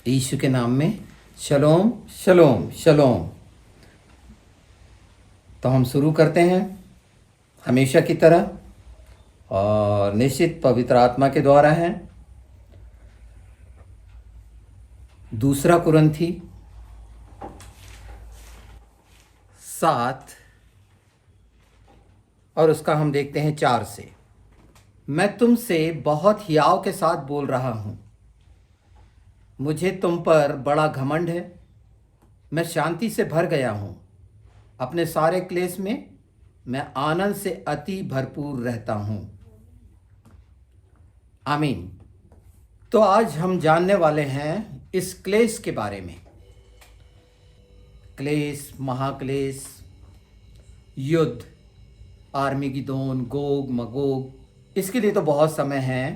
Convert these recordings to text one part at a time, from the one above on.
यीशु के नाम में शलोम शलोम शलोम। तो हम शुरू करते हैं हमेशा की तरह और निश्चित पवित्र आत्मा के द्वारा है। दूसरा कुरिन्थी 7 और उसका हम देखते हैं 4 से। मैं तुमसे बहुत हियाव के साथ बोल रहा हूँ, मुझे तुम पर बड़ा घमंड है। मैं शांति से भर गया हूँ, अपने सारे क्लेश में मैं आनंद से अति भरपूर रहता हूँ। आमीन। तो आज हम जानने वाले हैं इस क्लेश के बारे में। क्लेश, महाक्लेश, युद्ध, आर्मिगिदोन, गोग मगोग, इसके लिए तो बहुत समय है।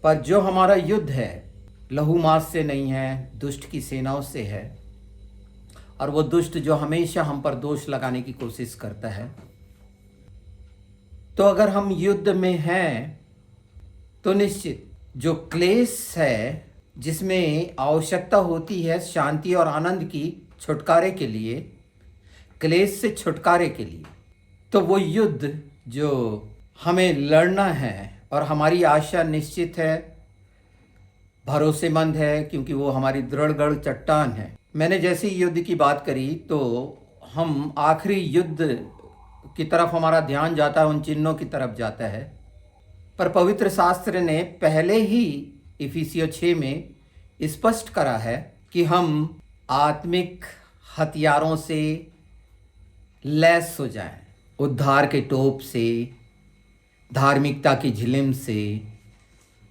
पर जो हमारा युद्ध है लहू मांस से नहीं है, दुष्ट की सेनाओं से है। और वो दुष्ट जो हमेशा हम पर दोष लगाने की कोशिश करता है। तो अगर हम युद्ध में हैं तो निश्चित जो क्लेश है, जिसमें आवश्यकता होती है शांति और आनंद की छुटकारे के लिए, क्लेश से छुटकारे के लिए, तो वो युद्ध जो हमें लड़ना है और हमारी आशा निश्चित है, भरोसेमंद है, क्योंकि वो हमारी दृढ़ चट्टान है। मैंने जैसे ही युद्ध की बात करी तो हम आखिरी युद्ध की तरफ हमारा ध्यान जाता है, उन चिन्हों की तरफ जाता है। पर पवित्र शास्त्र ने पहले ही इफिसियों 6 में स्पष्ट करा है कि हम आत्मिक हथियारों से लैस हो जाएं, उद्धार के टोप से, धार्मिकता की झिलिम से,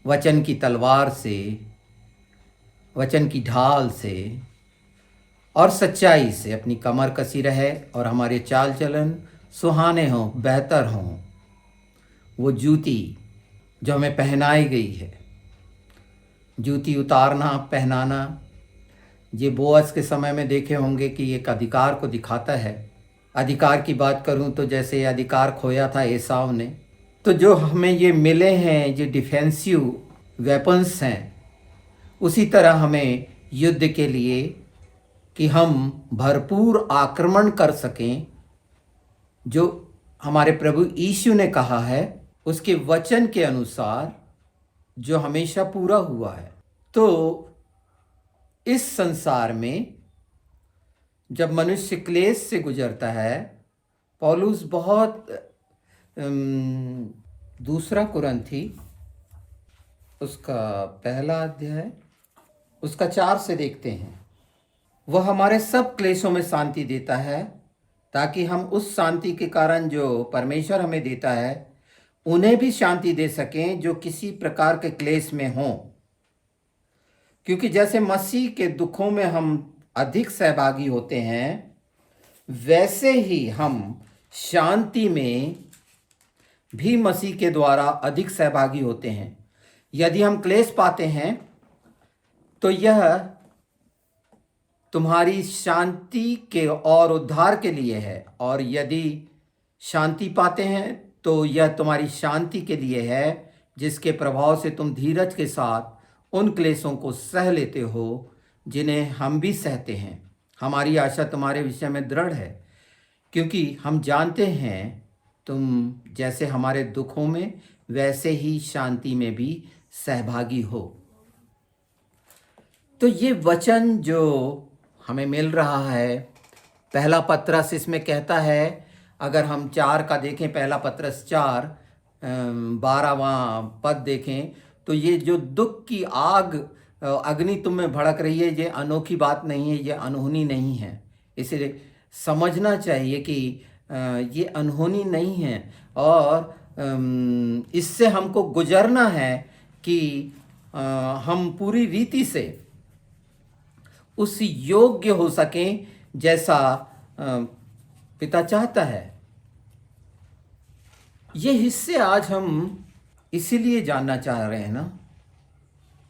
वचन की तलवार से, वचन की ढाल से और सच्चाई से अपनी कमर कसी रहे और हमारे चाल चलन सुहाने हों, बेहतर हों। वो जूती जो हमें पहनाई गई है, जूती उतारना, पहनाना, ये बोअज के समय में देखे होंगे कि एक अधिकार को दिखाता है। अधिकार की बात करूं तो जैसे अधिकार खोया था एसाव ने, तो जो हमें ये मिले हैं, जो डिफेंसिव वेपन्स हैं, उसी तरह हमें युद्ध के लिए कि हम भरपूर आक्रमण कर सकें, जो हमारे प्रभु यीशु ने कहा है उसके वचन के अनुसार, जो हमेशा पूरा हुआ है। तो इस संसार में जब मनुष्य क्लेश से गुजरता है, पौलुस बहुत दूसरा कुरिन्थी उसका पहला अध्याय उसका 4 से देखते हैं। वह हमारे सब क्लेशों में शांति देता है, ताकि हम उस शांति के कारण जो परमेश्वर हमें देता है उन्हें भी शांति दे सकें जो किसी प्रकार के क्लेश में हों। क्योंकि जैसे मसीह के दुखों में हम अधिक सहभागी होते हैं, वैसे ही हम शांति में भी मसीह के द्वारा अधिक सहभागी होते हैं। यदि हम क्लेश पाते हैं तो यह तुम्हारी शांति के और उद्धार के लिए है, और यदि शांति पाते हैं तो यह तुम्हारी शांति के लिए है, जिसके प्रभाव से तुम धीरज के साथ उन क्लेशों को सह लेते हो जिन्हें हम भी सहते हैं। हमारी आशा तुम्हारे विषय में दृढ़ है, क्योंकि हम जानते हैं तुम जैसे हमारे दुखों में वैसे ही शांति में भी सहभागी हो। तो ये वचन जो हमें मिल रहा है, पहला पत्रस इसमें कहता है, अगर हम 4 का देखें, पहला पत्रस 4 12वां पद देखें, तो ये जो दुख की आग अग्नि तुम में भड़क रही है, ये अनोखी बात नहीं है, ये अनहोनी नहीं है। इसे समझना चाहिए कि ये अनहोनी नहीं है, और इससे हमको गुजरना है कि हम पूरी रीति से उस योग्य हो सकें जैसा पिता चाहता है। ये हिस्से आज हम इसीलिए जानना चाह रहे हैं ना,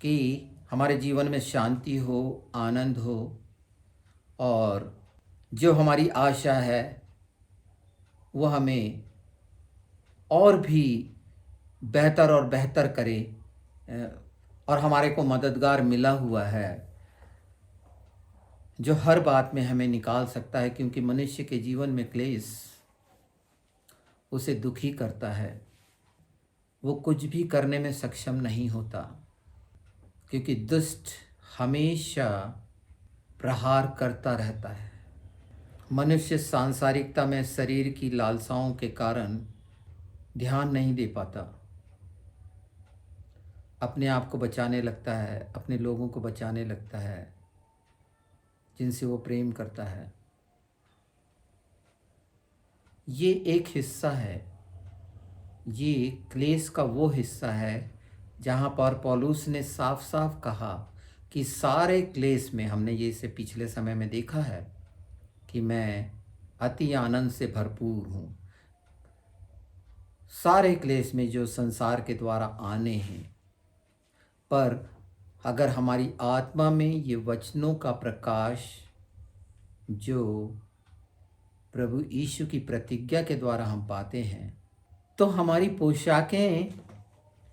कि हमारे जीवन में शांति हो, आनंद हो, और जो हमारी आशा है वो हमें और भी बेहतर और बेहतर करे। और हमारे को मददगार मिला हुआ है, जो हर बात में हमें निकाल सकता है, क्योंकि मनुष्य के जीवन में क्लेश उसे दुखी करता है। वो कुछ भी करने में सक्षम नहीं होता, क्योंकि दुष्ट हमेशा प्रहार करता रहता है। मनुष्य सांसारिकता में शरीर की लालसाओं के कारण ध्यान नहीं दे पाता, अपने आप को बचाने लगता है, अपने लोगों को बचाने लगता है जिनसे वो प्रेम करता है। ये एक हिस्सा है, ये क्लेश का वो हिस्सा है जहाँ पर पौलुस ने साफ साफ कहा कि सारे क्लेश में, हमने ये इसे पिछले समय में देखा है कि मैं अति आनंद से भरपूर हूँ। सारे क्लेश में जो संसार के द्वारा आने हैं, पर अगर हमारी आत्मा में ये वचनों का प्रकाश जो प्रभु यीशु की प्रतिज्ञा के द्वारा हम पाते हैं, तो हमारी पोशाकें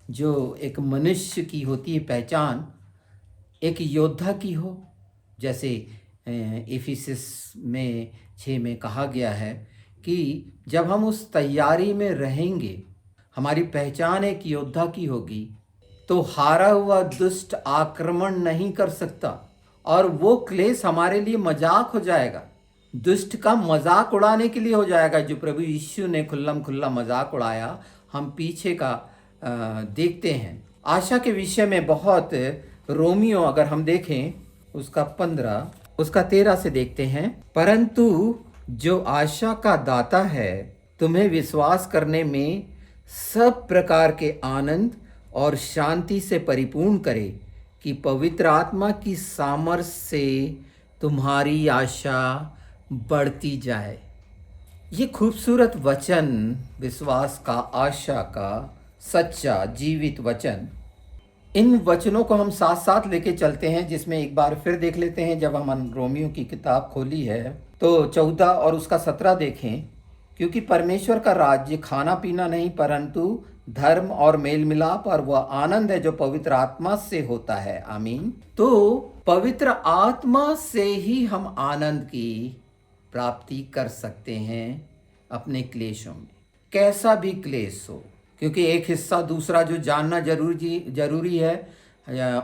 जो एक मनुष्य की होती है पहचान, एक योद्धा की हो, जैसे इफिसस में 6 में कहा गया है कि जब हम उस तैयारी में रहेंगे, हमारी पहचान एक योद्धा की होगी, तो हारा हुआ दुष्ट आक्रमण नहीं कर सकता और वो क्लेश हमारे लिए मजाक हो जाएगा, दुष्ट का मजाक उड़ाने के लिए हो जाएगा। जो प्रभु यीशु ने खुल्लम खुल्ला मजाक उड़ाया, हम पीछे का देखते हैं। आशा के विषय में बहुत, रोमियो अगर हम देखें उसका 15 उसका 13 से देखते हैं, परंतु जो आशा का दाता है तुम्हें विश्वास करने में सब प्रकार के आनंद और शांति से परिपूर्ण करे, कि पवित्र आत्मा की सामर्थ्य से तुम्हारी आशा बढ़ती जाए। ये खूबसूरत वचन, विश्वास का, आशा का, सच्चा जीवित वचन, इन वचनों को हम साथ साथ लेके चलते हैं, जिसमें एक बार फिर देख लेते हैं। जब हम रोमियो की किताब खोली है तो 14 और उसका 17 देखें, क्योंकि परमेश्वर का राज्य खाना पीना नहीं परंतु धर्म और मेल मिलाप और वह आनंद है जो पवित्र आत्मा से होता है। आमीन। तो पवित्र आत्मा से ही हम आनंद की प्राप्ति कर सकते हैं अपने क्लेशों में, कैसा भी क्लेश हो, क्योंकि एक हिस्सा दूसरा जो जानना जरूरी है,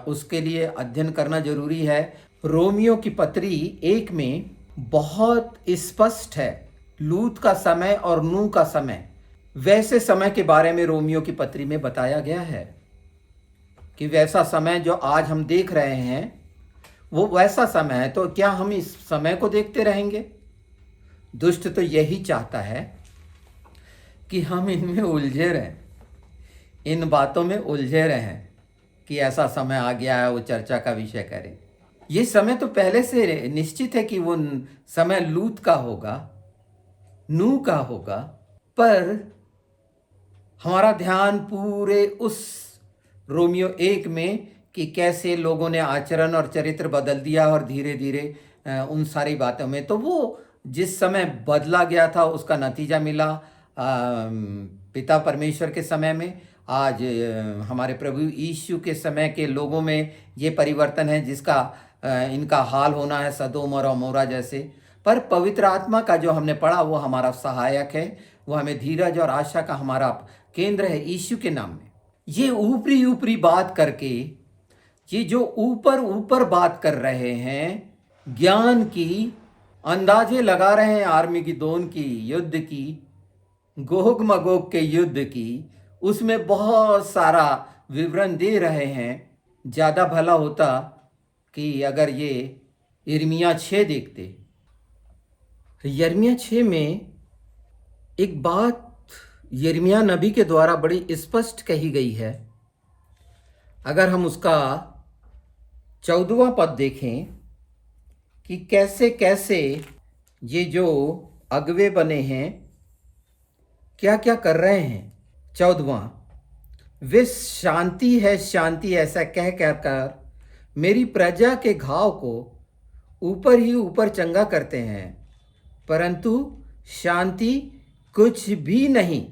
उसके लिए अध्ययन करना जरूरी है। रोमियो की पत्री 1 में बहुत स्पष्ट है लूत का समय और नूह का समय, वैसे समय के बारे में रोमियो की पत्री में बताया गया है कि वैसा समय जो आज हम देख रहे हैं वो वैसा समय है। तो क्या हम इस समय को देखते रहेंगे? दुष्ट तो यही चाहता है कि हम इनमें उलझे रहें, इन बातों में उलझे रहें कि ऐसा समय आ गया है, वो चर्चा का विषय करें। ये समय तो पहले से निश्चित है कि वो समय लूत का होगा, नूह का होगा, पर हमारा ध्यान पूरे उस रोमियो 1 में कि कैसे लोगों ने आचरण और चरित्र बदल दिया और धीरे धीरे उन सारी बातों में, तो वो जिस समय बदला गया था उसका नतीजा मिला पिता परमेश्वर के समय में। आज हमारे प्रभु यीशु के समय के लोगों में ये परिवर्तन है जिसका इनका हाल होना है सदोम और अमोरा जैसे। पर पवित्र आत्मा का जो हमने पढ़ा वो हमारा सहायक है, वो हमें धीरज और आशा का हमारा केंद्र है यीशु के नाम में। ये ऊपरी ऊपरी बात करके, ये जो ऊपर ऊपर बात कर रहे हैं, ज्ञान की, अंदाजे लगा रहे हैं आर्मिगेदोन की, युद्ध की, गोग मगोग के युद्ध की, उसमें बहुत सारा विवरण दे रहे हैं। ज़्यादा भला होता कि अगर ये यिर्मयाह 6 देखते। यिर्मयाह 6 में एक बात यिर्मयाह नबी के द्वारा बड़ी स्पष्ट कही गई है। अगर हम उसका 14वां पद देखें कि कैसे कैसे ये जो अगवे बने हैं क्या क्या कर रहे हैं। 14वां, वे शांति है शांति ऐसा कह कर मेरी प्रजा के घाव को ऊपर ही ऊपर चंगा करते हैं, परंतु शांति कुछ भी नहीं।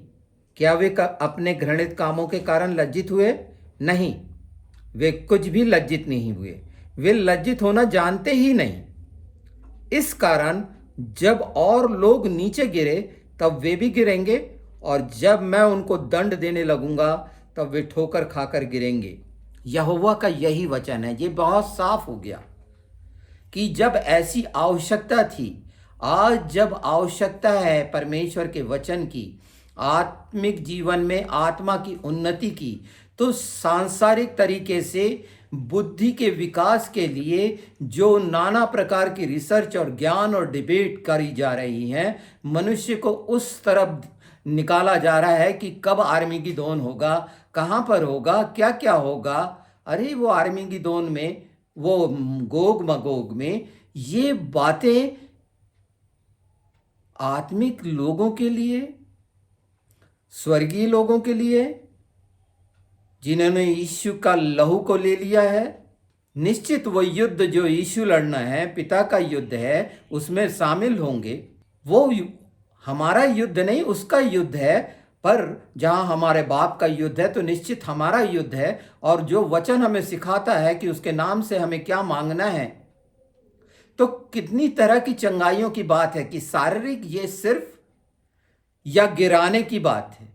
क्या वे अपने घृणित कामों के कारण लज्जित हुए? नहीं, वे कुछ भी लज्जित नहीं हुए, वे लज्जित होना जानते ही नहीं। इस कारण जब और लोग नीचे गिरे तब वे भी गिरेंगे, और जब मैं उनको दंड देने लगूंगा तब वे ठोकर खाकर गिरेंगे। यहोवा का यही वचन है। ये बहुत साफ हो गया कि जब ऐसी आवश्यकता थी, आज जब आवश्यकता है परमेश्वर के वचन की, आत्मिक जीवन में आत्मा की उन्नति की, तो सांसारिक तरीके से बुद्धि के विकास के लिए जो नाना प्रकार की रिसर्च और ज्ञान और डिबेट करी जा रही हैं, मनुष्य को उस तरफ निकाला जा रहा है कि कब आर्मीगेदोन होगा, कहाँ पर होगा, क्या क्या होगा। अरे वो आर्मीगेदोन में, वो गोग मगोग में, ये बातें आत्मिक लोगों के लिए, स्वर्गीय लोगों के लिए, जिन्होंने यीशु का लहू को ले लिया है। निश्चित वो युद्ध जो यीशु लड़ना है, पिता का युद्ध है, उसमें शामिल होंगे। वो हमारा युद्ध नहीं, उसका युद्ध है। पर जहां हमारे बाप का युद्ध है तो निश्चित हमारा युद्ध है। और जो वचन हमें सिखाता है कि उसके नाम से हमें क्या मांगना है, तो कितनी तरह की चंगाइयों की बात है कि शारीरिक ये सिर्फ या गिराने की बात है,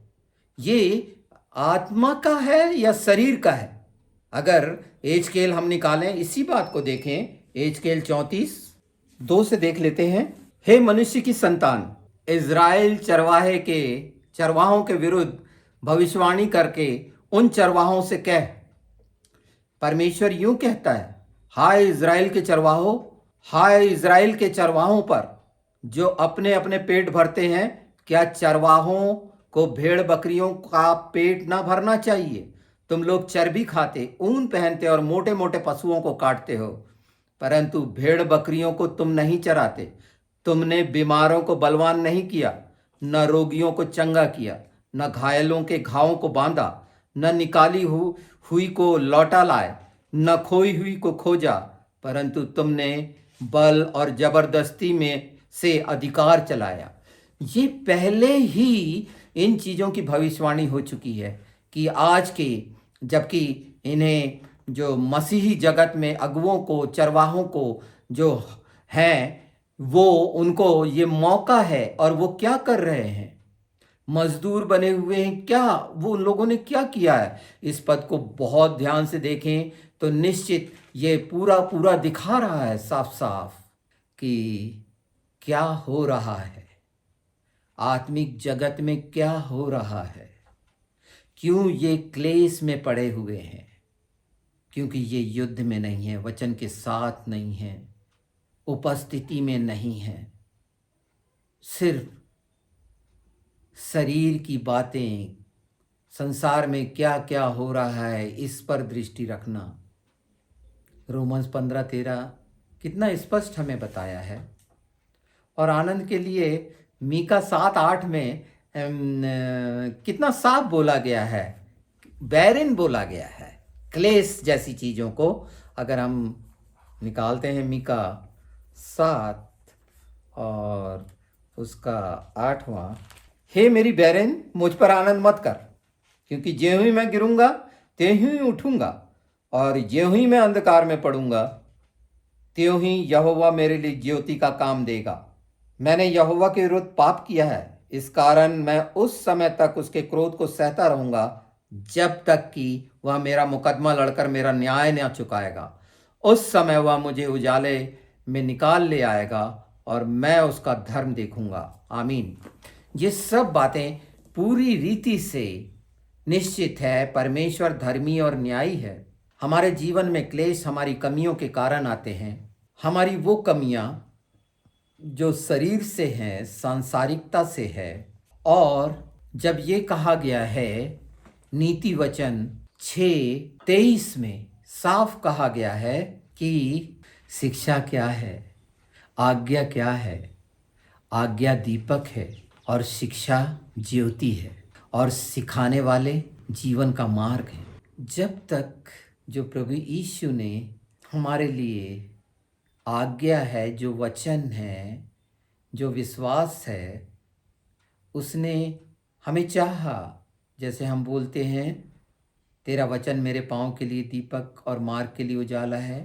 ये आत्मा का है या शरीर का है। अगर एजकेल हम निकालें, इसी बात को देखें, एजकेल 34:2 से देख लेते हैं। हे मनुष्य की संतान, इज़राइल चरवाहों के विरुद्ध भविष्यवाणी करके उन चरवाहों से कह, परमेश्वर यूं कहता है, हाय इज़राइल के चरवाहों, हाय इज़राइल के चरवाहों पर जो अपने अपने पेट भरते हैं, क्या चरवाहों को भेड़ बकरियों का पेट ना भरना चाहिए? तुम लोग चर्बी खाते, ऊन पहनते और मोटे मोटे पशुओं को काटते हो, परंतु भेड़ बकरियों को तुम नहीं चराते। तुमने बीमारों को बलवान नहीं किया, न रोगियों को चंगा किया, न घायलों के घावों को बांधा, न निकाली हुई को लौटा लाए, न खोई हुई को खोजा, परंतु तुमने बल और जबरदस्ती में से अधिकार चलाया। ये पहले ही इन चीज़ों की भविष्यवाणी हो चुकी है कि आज के, जबकि इन्हें जो मसीही जगत में अगुओं को, चरवाहों को जो हैं, वो उनको ये मौका है, और वो क्या कर रहे हैं? मजदूर बने हुए हैं। क्या वो उन लोगों ने क्या किया है? इस पद को बहुत ध्यान से देखें तो निश्चित ये पूरा पूरा दिखा रहा है साफ साफ कि क्या हो रहा है, आत्मिक जगत में क्या हो रहा है, क्यों ये क्लेश में पड़े हुए हैं। क्योंकि ये युद्ध में नहीं है, वचन के साथ नहीं है, उपस्थिति में नहीं है, सिर्फ शरीर की बातें, संसार में क्या क्या हो रहा है इस पर दृष्टि रखना। रोमन्स 15:13 कितना स्पष्ट हमें बताया है। और आनंद के लिए मीका 7:8 में कितना साफ बोला गया है, बैरिन बोला गया है। क्लेश जैसी चीज़ों को अगर हम निकालते हैं, मीका 7 और उसका 8वां, हे मेरी बैरिन, मुझ पर आनंद मत कर, क्योंकि ज्यों ही मैं गिरूंगा त्यों ही उठूंगा, और ज्यों ही मैं अंधकार में पड़ूंगा त्यों ही यहोवा मेरे लिए ज्योति का काम देगा। मैंने यहोवा के विरुद्ध पाप किया है, इस कारण मैं उस समय तक उसके क्रोध को सहता रहूंगा जब तक कि वह मेरा मुकदमा लड़कर मेरा न्याय न चुकाएगा। उस समय वह मुझे उजाले में निकाल ले आएगा और मैं उसका धर्म देखूंगा। आमीन। ये सब बातें पूरी रीति से निश्चित है, परमेश्वर धर्मी और न्यायी है। हमारे जीवन में क्लेश हमारी कमियों के कारण आते हैं। हमारी वो कमियां जो शरीर से है, सांसारिकता से है। और जब ये कहा गया है नीति वचन 6:23 में साफ कहा गया है कि शिक्षा क्या है, आज्ञा क्या है। आज्ञा दीपक है और शिक्षा ज्योति है, और सिखाने वाले जीवन का मार्ग है। जब तक जो प्रभु यीशु ने हमारे लिए आज्ञा है, जो वचन है, जो विश्वास है, उसने हमें चाहा, जैसे हम बोलते हैं, तेरा वचन मेरे पाँव के लिए दीपक और मार्ग के लिए उजाला है।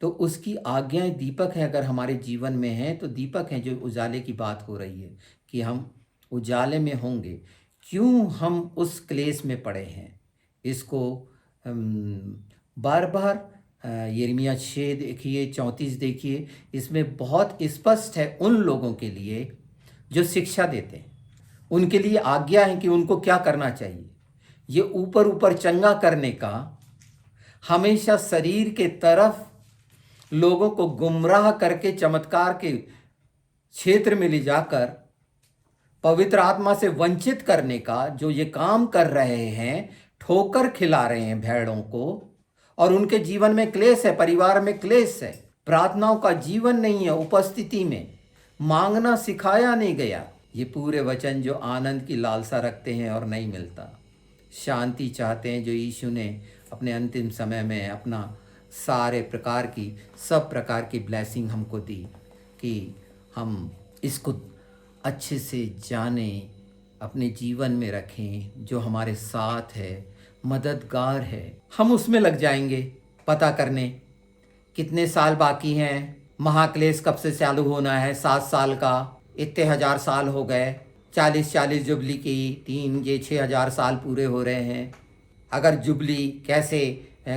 तो उसकी आज्ञाएं दीपक है, अगर हमारे जीवन में है तो दीपक हैं। जो उजाले की बात हो रही है कि हम उजाले में होंगे, क्यों हम उस क्लेश में पड़े हैं, इसको बार बार यिर्मयाह 6 देखिए, 34 देखिए, इसमें बहुत स्पष्ट है उन लोगों के लिए जो शिक्षा देते हैं। उनके लिए आज्ञा है कि उनको क्या करना चाहिए। ये ऊपर ऊपर चंगा करने का, हमेशा शरीर के तरफ लोगों को गुमराह करके चमत्कार के क्षेत्र में ले जाकर पवित्र आत्मा से वंचित करने का जो ये काम कर रहे हैं, ठोकर खिला रहे हैं भेड़ों को, और उनके जीवन में क्लेश है, परिवार में क्लेश है, प्रार्थनाओं का जीवन नहीं है, उपस्थिति में मांगना सिखाया नहीं गया। ये पूरे वचन जो आनंद की लालसा रखते हैं और नहीं मिलता, शांति चाहते हैं जो यीशु ने अपने अंतिम समय में अपना सारे प्रकार की, सब प्रकार की ब्लेसिंग हमको दी कि हम इसको अच्छे से जानें, अपने जीवन में रखें। जो हमारे साथ है, मददगार है, हम उसमें लग जाएंगे पता करने कितने साल बाकी हैं, महाक्लेश कब से चालू होना है, 7 साल का, इतने 1000 साल हो गए, 40 जुबली की 3 ये 6000 साल पूरे हो रहे हैं। अगर जुबली कैसे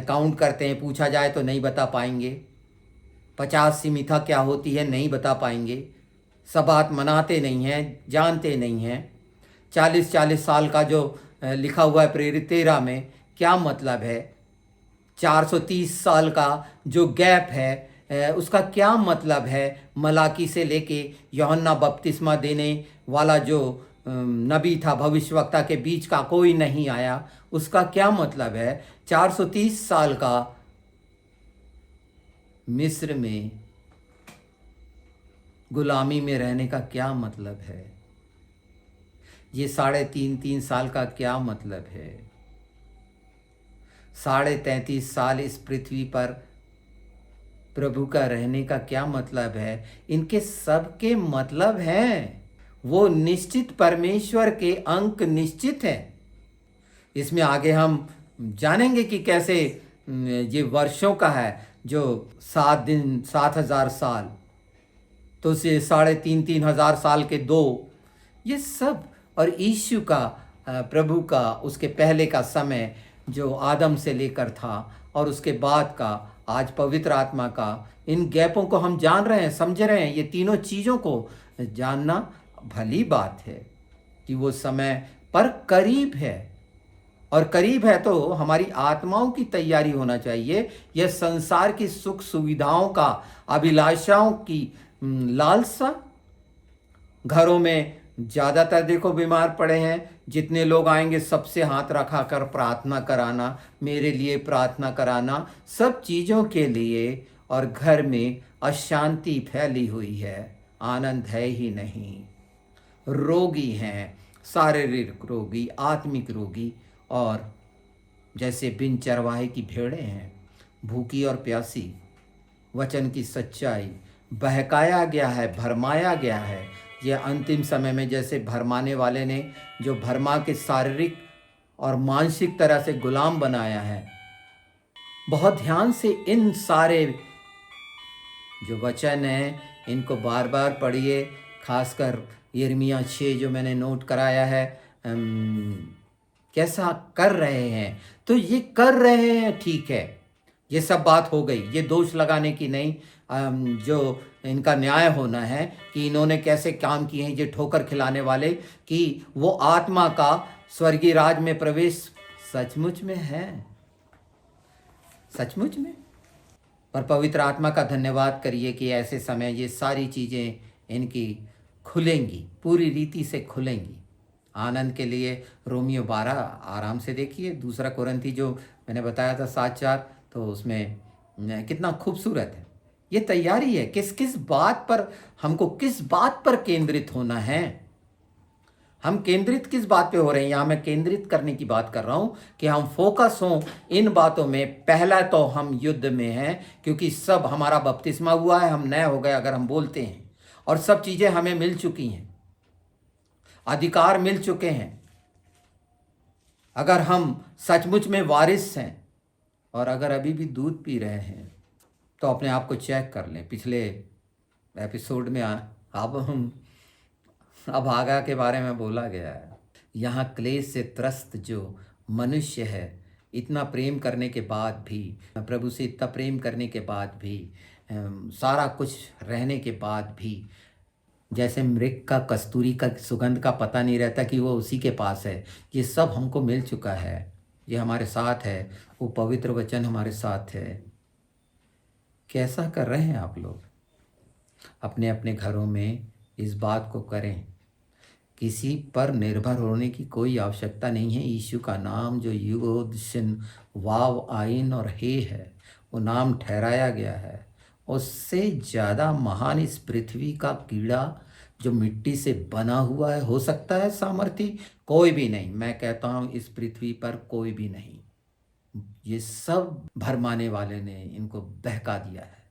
काउंट करते हैं पूछा जाए तो नहीं बता पाएंगे। 50 सिमिथा क्या होती है नहीं बता पाएंगे। सबात मनाते नहीं हैं, जानते नहीं हैं। 40 साल का जो लिखा हुआ है प्रेरित 13 में, क्या मतलब है। 430 साल का जो गैप है उसका क्या मतलब है। मलाकी से लेके यूहन्ना बपतिस्मा देने वाला जो नबी था, भविष्यवक्ता के बीच का कोई नहीं आया, उसका क्या मतलब है। 430 साल का मिस्र में गुलामी में रहने का क्या मतलब है। ये 3.5 साल का क्या मतलब है। 33.5 साल इस पृथ्वी पर प्रभु का रहने का क्या मतलब है। इनके सब के मतलब हैं, वो निश्चित परमेश्वर के अंक निश्चित हैं। इसमें आगे हम जानेंगे कि कैसे ये वर्षों का है, जो 7 दिन 7000 साल, तो से 3.5 हजार साल के 2, ये सब, और यीशु का प्रभु का उसके पहले का समय जो आदम से लेकर था और उसके बाद का आज पवित्र आत्मा का, इन गैपों को हम जान रहे हैं, समझ रहे हैं। ये तीनों चीज़ों को जानना भली बात है कि वो समय पर करीब है, और करीब है तो हमारी आत्माओं की तैयारी होना चाहिए। यह संसार की सुख सुविधाओं का, अभिलाषाओं की लालसा। घरों में ज़्यादातर देखो बीमार पड़े हैं, जितने लोग आएंगे सबसे हाथ रखा कर प्रार्थना कराना, मेरे लिए प्रार्थना कराना, सब चीज़ों के लिए, और घर में अशांति फैली हुई है, आनंद है ही नहीं। रोगी हैं, शारीरिक रोगी, आत्मिक रोगी, और जैसे बिन चरवाहे की भेड़ें हैं, भूखी और प्यासी। वचन की सच्चाई बहकाया गया है, भरमाया गया है। यह अंतिम समय में जैसे भरमाने वाले ने जो भरमा के शारीरिक और मानसिक तरह से गुलाम बनाया है। बहुत ध्यान से इन सारे जो वचन हैं इनको बार बार पढ़िए, खासकर यिर्मयाह 6 जो मैंने नोट कराया है। कैसा कर रहे हैं, तो ये कर रहे हैं, ठीक है, ये सब बात हो गई। ये दोष लगाने की नहीं, जो इनका न्याय होना है कि इन्होंने कैसे काम किए हैं, ये ठोकर खिलाने वाले, कि वो आत्मा का स्वर्गीय राज में प्रवेश सचमुच में है, सचमुच में। और पवित्र आत्मा का धन्यवाद करिए कि ऐसे समय ये सारी चीज़ें इनकी खुलेंगी, पूरी रीति से खुलेंगी। आनंद के लिए रोमियो 12 आराम से देखिए। 2 कोरिन्थी जो मैंने बताया था 7:4, तो उसमें कितना खूबसूरत है। ये तैयारी है किस बात पर, हमको किस बात पर केंद्रित होना है। हम केंद्रित किस बात पे हो रहे हैं, यहाँ मैं केंद्रित करने की बात कर रहा हूँ कि हम फोकस हों इन बातों में। पहला तो हम युद्ध में हैं, क्योंकि सब हमारा बपतिस्मा हुआ है, हम नए हो गए अगर हम बोलते हैं, और सब चीज़ें हमें मिल चुकी हैं, अधिकार मिल चुके हैं। अगर हम सचमुच में वारिस हैं, और अगर अभी भी दूध पी रहे हैं, तो अपने आप को चेक कर लें। पिछले एपिसोड में अब आगा के बारे में बोला गया है। यहाँ क्लेश से त्रस्त जो मनुष्य है, इतना प्रेम करने के बाद भी, प्रभु से इतना प्रेम करने के बाद भी, सारा कुछ रहने के बाद भी, जैसे मृग का कस्तूरी का सुगंध का पता नहीं रहता कि वो उसी के पास है, ये सब हमको मिल चुका है, ये हमारे साथ है, वो पवित्र वचन हमारे साथ है। कैसा कर रहे हैं आप लोग? अपने अपने घरों में इस बात को करें। किसी पर निर्भर होने की कोई आवश्यकता नहीं है। यीशु का नाम जो युगोद शिन वाव आइन और हे है, वो नाम ठहराया गया है। उससे ज़्यादा महान इस पृथ्वी का कीड़ा जो मिट्टी से बना हुआ है हो सकता है सामर्थी? कोई भी नहीं। मैं कहता हूँ इस पृथ्वी पर कोई भी नहीं। ये सब भरमाने वाले ने इनको बहका दिया है।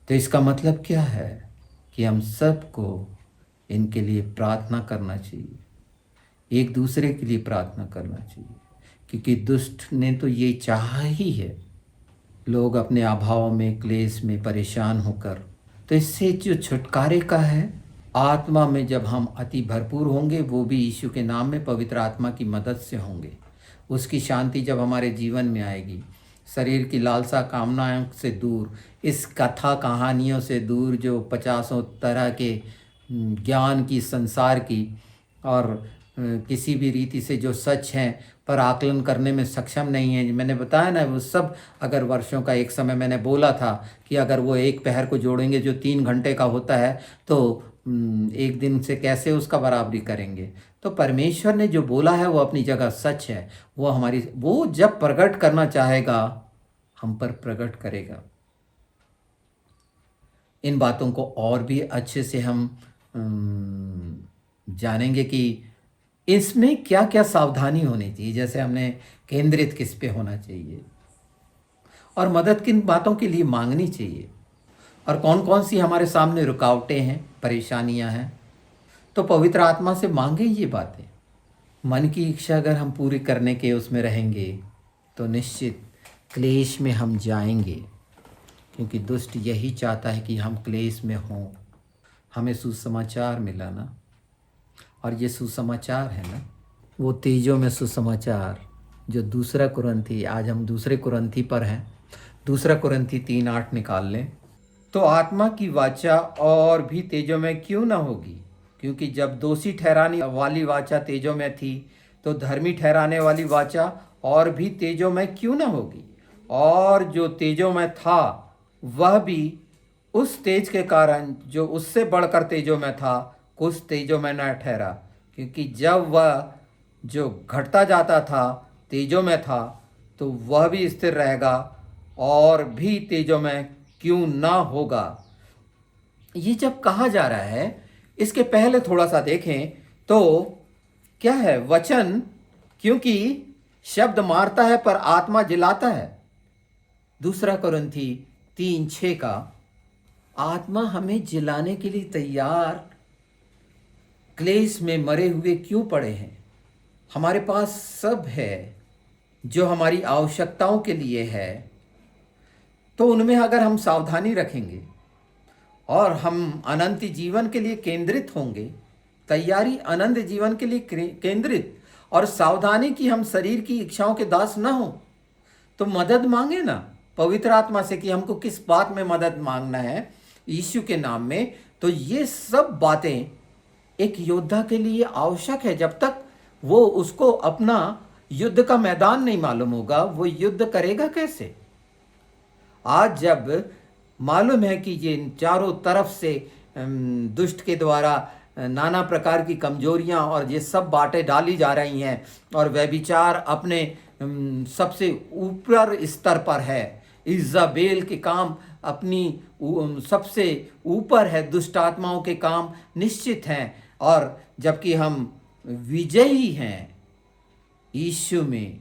तो इसका मतलब क्या है कि हम सबको इनके लिए प्रार्थना करना चाहिए, एक दूसरे के लिए प्रार्थना करना चाहिए, क्योंकि दुष्ट ने तो ये चाहा ही है, लोग अपने अभाव में, क्लेश में परेशान होकर। तो इससे जो छुटकारे का है, आत्मा में जब हम अति भरपूर होंगे, वो भी यीशु के नाम में पवित्र आत्मा की मदद से होंगे। उसकी शांति जब हमारे जीवन में आएगी, शरीर की लालसा कामनाओं से दूर, इस कथा कहानियों से दूर जो 50 तरह के ज्ञान की, संसार की और किसी भी रीति से जो सच हैं पर आकलन करने में सक्षम नहीं है। मैंने बताया ना, वो सब अगर वर्षों का, एक समय मैंने बोला था कि अगर वो एक पहर को जोड़ेंगे जो 3 घंटे का होता है, तो एक दिन से कैसे उसका बराबरी करेंगे। तो परमेश्वर ने जो बोला है वो अपनी जगह सच है। वो जब प्रकट करना चाहेगा, हम पर प्रकट करेगा। इन बातों को और भी अच्छे से हम जानेंगे कि इसमें क्या क्या सावधानी होनी चाहिए। जैसे हमने केंद्रित किस पे होना चाहिए और मदद किन बातों के लिए मांगनी चाहिए, और कौन कौन सी हमारे सामने रुकावटें हैं, परेशानियां हैं, तो पवित्र आत्मा से मांगे ये बातें। मन की इच्छा अगर हम पूरी करने के उसमें रहेंगे तो निश्चित क्लेश में हम जाएंगे, क्योंकि दुष्ट यही चाहता है कि हम क्लेश में हों। हमें सुसमाचार मिला ना, और ये सुसमाचार है ना, वो तेजों में सुसमाचार जो दूसरा कुरिन्थी, आज हम दूसरे कुरिन्थी पर हैं, दूसरा कुरिन्थी 3:8 निकाल लें। तो आत्मा की वाचा और भी तेजों में क्यों ना होगी, क्योंकि जब दोषी ठहराने वाली वाचा तेजों में थी, तो धर्मी ठहराने वाली वाचा और भी तेजों में क्यों ना होगी। और जो तेजों में था वह भी उस तेज के कारण जो उससे बढ़कर तेजों में था, कुछ तेजों में न ठहरा, क्योंकि जब वह जो घटता जाता था तेजों में था, तो वह भी स्थिर रहेगा और भी तेजों में क्यों ना होगा। ये जब कहा जा रहा है, इसके पहले थोड़ा सा देखें तो क्या है वचन, क्योंकि शब्द मारता है पर आत्मा जिलाता है। दूसरा कुरिन्थी 3:6 का, आत्मा हमें जिलाने के लिए तैयार क्लेश में मरे हुए क्यों पड़े हैं। हमारे पास सब है जो हमारी आवश्यकताओं के लिए है, तो उनमें अगर हम सावधानी रखेंगे और हम अनंत जीवन के लिए केंद्रित होंगे, तैयारी अनंत जीवन के लिए केंद्रित और सावधानी कि हम शरीर की इच्छाओं के दास ना हो, तो मदद मांगे ना पवित्र आत्मा से कि हमको किस बात में मदद मांगना है यीशु के नाम में। तो ये सब बातें एक योद्धा के लिए आवश्यक है। जब तक वो उसको अपना युद्ध का मैदान नहीं मालूम होगा, वो युद्ध करेगा कैसे। आज जब मालूम है कि ये चारों तरफ से दुष्ट के द्वारा नाना प्रकार की कमजोरियां और ये सब बातें डाली जा रही हैं, और व्यभिचार अपने सबसे ऊपर स्तर पर है, इज़ाबेल के काम अपनी सबसे ऊपर है, दुष्ट आत्माओं के काम निश्चित हैं, और जबकि हम विजयी हैं यीशु में।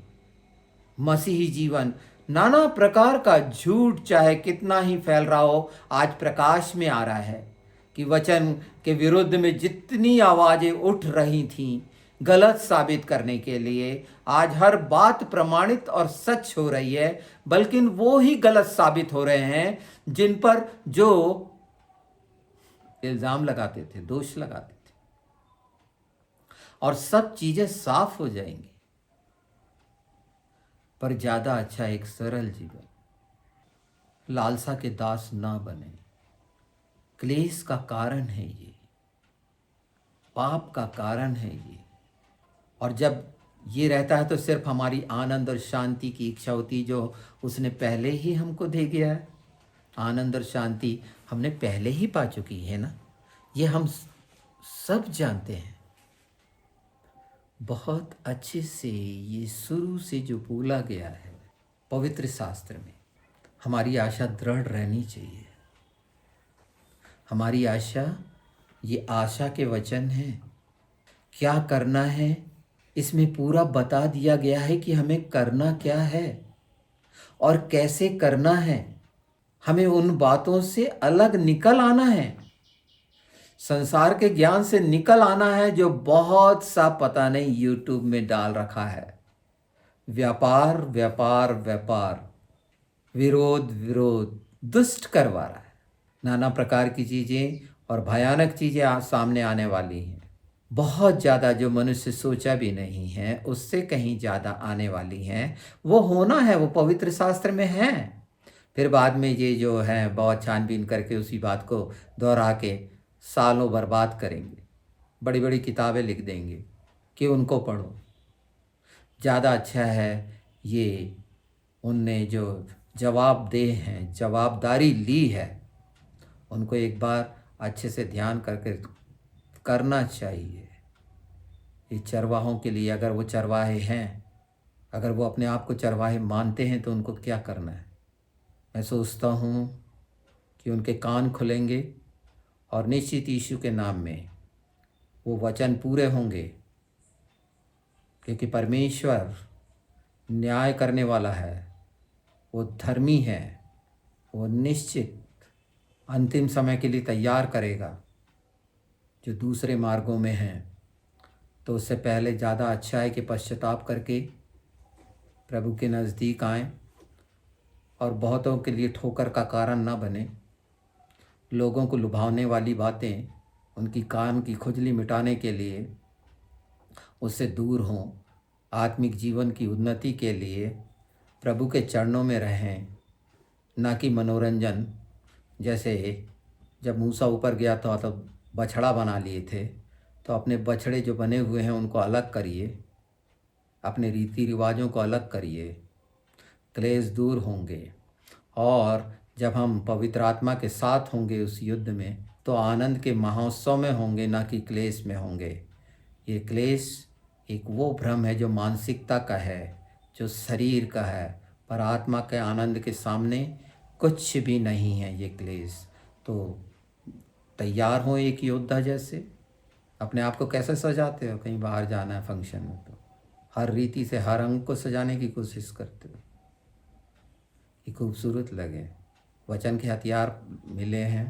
मसीही जीवन नाना प्रकार का झूठ चाहे कितना ही फैल रहा हो, आज प्रकाश में आ रहा है कि वचन के विरुद्ध में जितनी आवाज़ें उठ रही थीं, गलत साबित करने के लिए। आज हर बात प्रमाणित और सच हो रही है, बल्कि वो ही गलत साबित हो रहे हैं जिन पर जो इल्जाम लगाते थे, दोष लगाते थे। और सब चीजें साफ हो जाएंगी। पर ज्यादा अच्छा एक सरल जीवन, लालसा के दास ना बने। क्लेश का कारण है ये, पाप का कारण है ये। और जब ये रहता है तो सिर्फ हमारी आनंद और शांति की इच्छा होती, जो उसने पहले ही हमको दे गया है। आनंद और शांति हमने पहले ही पा चुकी है ना, ये हम सब जानते हैं बहुत अच्छे से। ये शुरू से जो बोला गया है पवित्र शास्त्र में, हमारी आशा दृढ़ रहनी चाहिए। हमारी आशा, ये आशा के वचन हैं। क्या करना है इसमें पूरा बता दिया गया है कि हमें करना क्या है और कैसे करना है। हमें उन बातों से अलग निकल आना है, संसार के ज्ञान से निकल आना है जो बहुत सा पता नहीं यूट्यूब में डाल रखा है। व्यापार व्यापार व्यापार, विरोध विरोध, दुष्ट करवा रहा है। नाना प्रकार की चीज़ें और भयानक चीज़ें आज सामने आने वाली हैं। बहुत ज़्यादा, जो मनुष्य सोचा भी नहीं है उससे कहीं ज़्यादा आने वाली हैं। वो होना है, वो पवित्र शास्त्र में है। फिर बाद में ये जो है बहुत छानबीन करके उसी बात को दोहरा के सालों बर्बाद करेंगे, बड़ी बड़ी किताबें लिख देंगे कि उनको पढ़ो। ज़्यादा अच्छा है ये उनने जो जवाबदेह हैं, जवाबदारी ली है, उनको एक बार अच्छे से ध्यान करके करना चाहिए। ये चरवाहों के लिए, अगर वो चरवाहे हैं, अगर वो अपने आप को चरवाहे मानते हैं तो उनको क्या करना है। मैं सोचता हूँ कि उनके कान खुलेंगे और निश्चित यीशु के नाम में वो वचन पूरे होंगे, क्योंकि परमेश्वर न्याय करने वाला है, वो धर्मी है। वो निश्चित अंतिम समय के लिए तैयार करेगा। जो दूसरे मार्गों में हैं तो उससे पहले ज़्यादा अच्छा है कि पश्चाताप करके प्रभु के नज़दीक आएं और बहुतों के लिए ठोकर का कारण ना बने। लोगों को लुभावने वाली बातें, उनकी कान की खुजली मिटाने के लिए उससे दूर हों। आत्मिक जीवन की उन्नति के लिए प्रभु के चरणों में रहें, ना कि मनोरंजन। जैसे जब मूसा ऊपर गया था तो बछड़ा बना लिए थे, तो अपने बछड़े जो बने हुए हैं उनको अलग करिए, अपने रीति रिवाजों को अलग करिए, क्लेश दूर होंगे। और जब हम पवित्र आत्मा के साथ होंगे उस युद्ध में, तो आनंद के महोत्सव में होंगे, ना कि क्लेश में होंगे। ये क्लेश एक वो भ्रम है जो मानसिकता का है, जो शरीर का है, पर आत्मा के आनंद के सामने कुछ भी नहीं है ये क्लेश। तो तैयार हो एक योद्धा जैसे। अपने आप को कैसे सजाते हो? कहीं बाहर जाना है फंक्शन में तो हर रीति से हर अंग को सजाने की कोशिश करते हो कि खूबसूरत लगे। वचन के हथियार मिले हैं।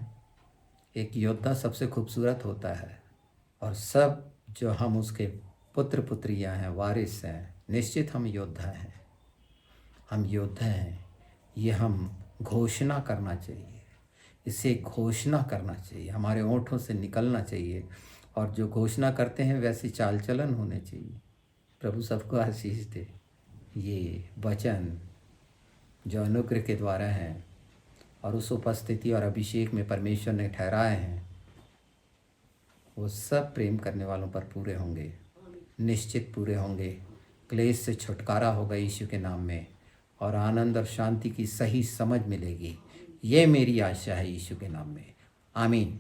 एक योद्धा सबसे खूबसूरत होता है, और सब जो हम उसके पुत्र पुत्रियां हैं, वारिस हैं, निश्चित हम योद्धा हैं। हम योद्धा हैं, ये हम घोषणा करना चाहिए, इसे घोषणा करना चाहिए, हमारे ओंठों से निकलना चाहिए। और जो घोषणा करते हैं वैसी चाल चलन होने चाहिए। प्रभु सबको आशीष दे। ये वचन जो अनुग्रह के द्वारा हैं और उस उपस्थिति और अभिषेक में परमेश्वर ने ठहराए हैं, वो सब प्रेम करने वालों पर पूरे होंगे, निश्चित पूरे होंगे। क्लेश से छुटकारा होगा यीशु के नाम में, और आनंद और शांति की सही समझ मिलेगी। ये मेरी आशा है यीशु के नाम में। आमीन।